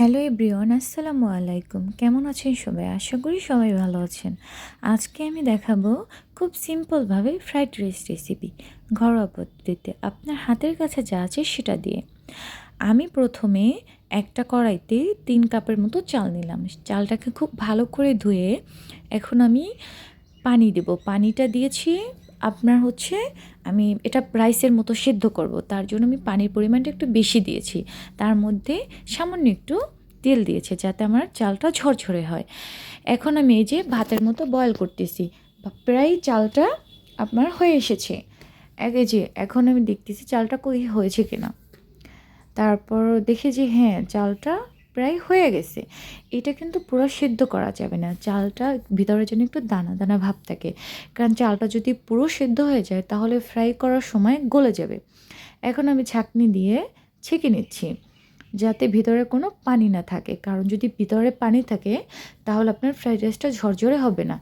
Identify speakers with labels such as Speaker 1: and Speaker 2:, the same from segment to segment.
Speaker 1: Hello everyone, আসসালামু আলাইকুম। কেমন আছেন সবাই? আশা করি সবাই ভালো আছেন। আজকে আমি দেখাবো খুব সিম্পলভাবে ফ্রাইড রাইস রেসিপি, ঘরোয়া পদ্ধতিতে আপনার হাতের কাছে যা আছে সেটা দিয়ে। আমি প্রথমে একটা কড়াইতে 3 কাপের মতো চাল নিলাম। চালটাকে খুব ভালো করে ধুয়ে এখন আমি পানি দেব। পানিটা দিয়েছি আপনার আমি এটা রাইসের মতো সেদ্ধ করব, তার জন্য আমি পানির পরিমাণটা একটু বেশি দিয়েছি। তার মধ্যে সামান্য একটু তেল দিয়েছি যাতে আমার চালটা ঝরঝরে হয়। এখন আমি এই যে ভাতের মতো বয়েল করতেছি, প্রায় চালটা আপনার হয়ে এসেছে। এই যে এখন আমি দেখতেছি চালটা হয়েছে কিনা। তারপর দেখি যে হ্যাঁ, চালটা প্রায় হয়ে গেছে। এটা কিন্তু পুরো সেদ্ধ করা যাবে না, চালটা ভিতরে যেন একটু দানা দানা ভাব থাকে, কারণ চালটা যদি পুরো সেদ্ধ হয়ে যায় তাহলে ফ্রাই করার সময় গলে যাবে। এখন আমি ছাঁকনি দিয়ে ছেঁকে নিচ্ছি যাতে ভিতরে কোনো পানি না থাকে, কারণ যদি ভিতরে পানি থাকে তাহলে আপনার ফ্রাইড রাইসটা ঝরঝরে হবে না।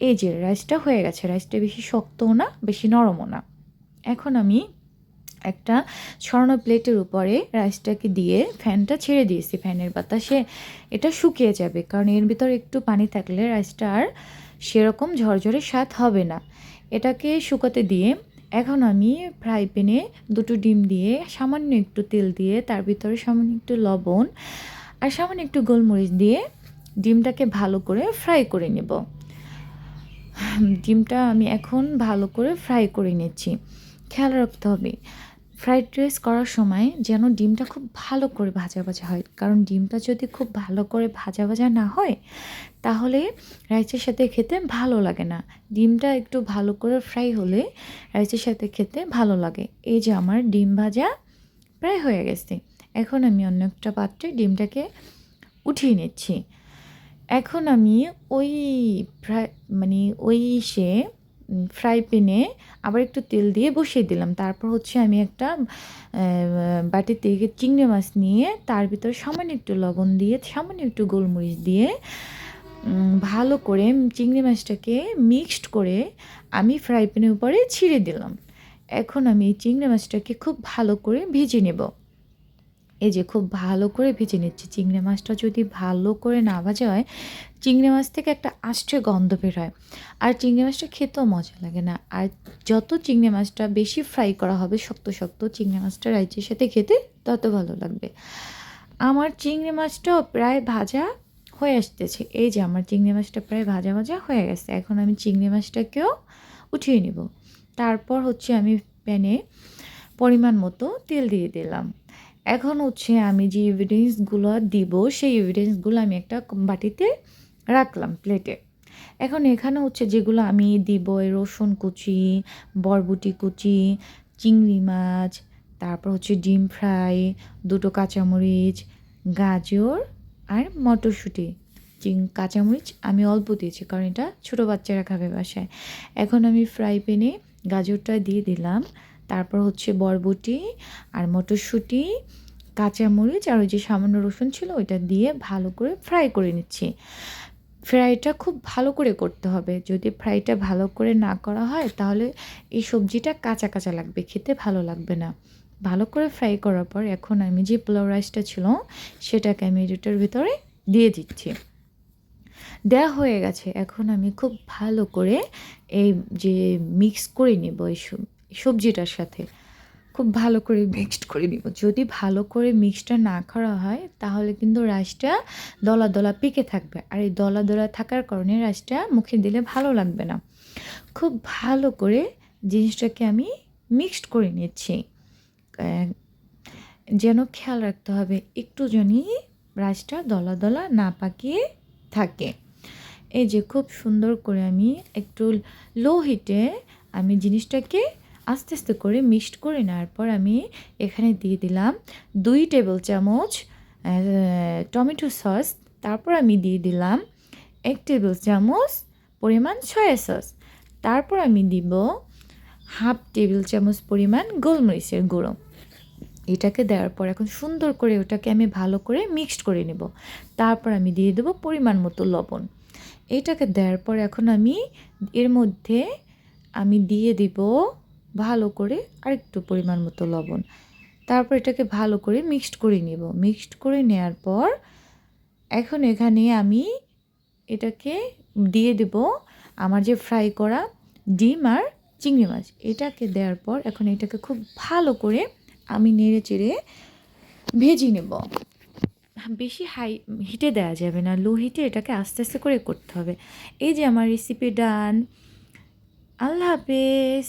Speaker 1: এই যে রাইসটা হয়ে গেছে, রাইসটা বেশি শক্তও না বেশি নরমও না। এখন আমি একটা ছড়ানো প্লেটের উপরে রাইসটাকে দিয়ে ফ্যানটা ছেড়ে দিয়েছি, ফ্যানের বাতাসে এটা শুকিয়ে যাবে, কারণ এর ভিতরে একটু পানি থাকলে রাইসটা আর সেরকম ঝরঝরে স্বাদ হবে না। এটাকে শুকাতে দিয়ে এখন আমি ফ্রাই প্যানে 2টো ডিম দিয়ে সামান্য একটু তেল দিয়ে তার ভিতরে সামান্য একটু লবণ আর সামান্য একটু গোলমরিচ দিয়ে ডিমটাকে ভালো করে ফ্রাই করে নেব। ডিমটা আমি এখন ভালো করে ফ্রাই করে নিচ্ছি। খেয়াল রাখতে হবে ফ্রাইড রাইস করার সময় যেন ডিমটা খুব ভালো করে ভাজা ভাজা হয়, কারণ ডিমটা যদি খুব ভালো করে ভাজা ভাজা না হয় তাহলে রাইসের সাথে খেতে ভালো লাগে না। ডিমটা একটু ভালো করে ফ্রাই হলে রাইসের সাথে খেতে ভালো লাগে। এই যে আমার ডিম ভাজা প্রায় হয়ে গেছে। এখন আমি অন্য একটা পাত্রে ডিমটাকে উঠিয়ে নিচ্ছি। এখন আমি ওই ফ্রাই মানে ওই সে ফ্রাই প্যানে আবার একটু তেল দিয়ে বসিয়ে দিলাম। তারপর আমি একটা বাটিতে চিংড়ি মাছ নিয়ে তার ভিতরে সামান্য একটু লবণ দিয়ে সামান্য একটু গোলমরিচ দিয়ে ভালো করে চিংড়ি মাছটাকে মিক্সড করে আমি ফ্রাই প্যানের উপরে ছিঁড়ে দিলাম। এখন আমি এই চিংড়ি মাছটাকে খুব ভালো করে ভেজে নেব। এই যে খুব ভালো করে ভেজে নিচ্ছি। চিংড়ি মাছটা যদি ভালো করে না ভাজা হয় চিংড়ি মাছ থেকে একটা আষ্টে গন্ধ বের হয়, আর চিংড়ি মাছটা খেতেও মজা লাগে না। আর যত চিংড়ি মাছটা বেশি ফ্রাই করা হবে শক্ত শক্ত, চিংড়ি মাছটা রাইসের সাথে খেতে তত ভালো লাগবে। আমার চিংড়ি মাছটাও প্রায় ভাজা হয়ে আসতেছে। এই যে আমার চিংড়ি মাছটা প্রায় ভাজা ভাজা হয়ে গেছে। এখন আমি চিংড়ি মাছটাকেও উঠিয়ে নিব। তারপর আমি প্যানে পরিমাণ মতো তেল দিয়ে দিলাম। এখন আমি যে ইনগ্রিডিয়েন্টসগুলো দিব সেই ইনগ্রিডিয়েন্টসগুলো আমি একটা বাটিতে রাখলাম প্লেটে। এখন এখানে যেগুলো আমি দিব, রসুন কুচি, বরবটি কুচি, চিংড়ি মাছ, তারপর ডিম ফ্রাই, 2টো কাঁচামরিচ, গাজর আর মটরশুঁটি। কাঁচামরিচ আমি অল্প দিয়েছি কারণ এটা ছোটো বাচ্চারা খাবে বাসায়। এখন আমি ফ্রাই প্যানে গাজরটা দিয়ে দিলাম। তারপর বরবটি আর মটরশুঁটি, কাঁচামরিচ আর ওই যে সামান্য রসুন ছিল ওইটা দিয়ে ভালো করে ফ্রাই করে নিচ্ছি। ফ্রাইটা খুব ভালো করে করতে হবে, যদি ফ্রাইটা ভালো করে না করা হয় তাহলে এই সবজিটা কাঁচা কাঁচা লাগবে, খেতে ভালো লাগবে না। ভালো করে ফ্রাই করার পর এখন আমি যে পোলাও রাইসটা ছিল সেটাকে আমি এটার ভিতরে দিয়ে দিচ্ছি। দেওয়া হয়ে গেছে। এখন আমি খুব ভালো করে এই যে মিক্স করে নেব এই সবজিটার সাথে, খুব ভালো করে মিক্সড করে নিব। যদি ভালো করে মিক্সটা না করা হয় তাহলে কিন্তু রাইসটা দলা দলা পেকে থাকবে, আর এই দলা দলা থাকার কারণে রাইসটা মুখে দিলে ভালো লাগবে না। খুব ভালো করে জিনিসটাকে আমি মিক্সড করে নিচ্ছি। যেন খেয়াল রাখতে হবে একটু জানি রাইসটা দলা দলা না পাকিয়ে থাকে। এই যে খুব সুন্দর করে আমি একটু লো হিটে আমি জিনিসটাকে আস্তে আস্তে করে মিক্সড করে নেওয়ার পর আমি এখানে দিয়ে দিলাম 2 টেবিল চামচ টমেটো সস। তারপর আমি দিয়ে দিলাম 1 টেবিল চামচ পরিমাণ সয়া সস। তারপর আমি দিব হাফ টেবিল চামচ পরিমাণ গোলমরিচের গুঁড়ো। এটাকে দেওয়ার পর এখন সুন্দর করে ওটাকে আমি ভালো করে মিক্সড করে নেব। তারপর আমি দিয়ে দেবো পরিমাণ মতো লবণ। এটাকে দেওয়ার পর এখন আমি এর মধ্যে আমি দিয়ে দিব ভালো করে আরেকটু পরিমাণ মতো লবণ। তারপর এটাকে ভালো করে মিক্সড করে নেব। মিক্সড করে নেওয়ার পর এখন এখানে আমি এটাকে দিয়ে দেব আমার যে ফ্রাই করা ডিম আর চিংড়ি মাছ। এটাকে দেওয়ার পর এখন এটাকে খুব ভালো করে আমি নেড়ে চেড়ে ভেজে নেব। বেশি হাই হিটে দেওয়া যাবে না, লো হিটে এটাকে আস্তে আস্তে করে করতে হবে। এই যে আমার রেসিপি ডান। আল্লাহ হাফেজ।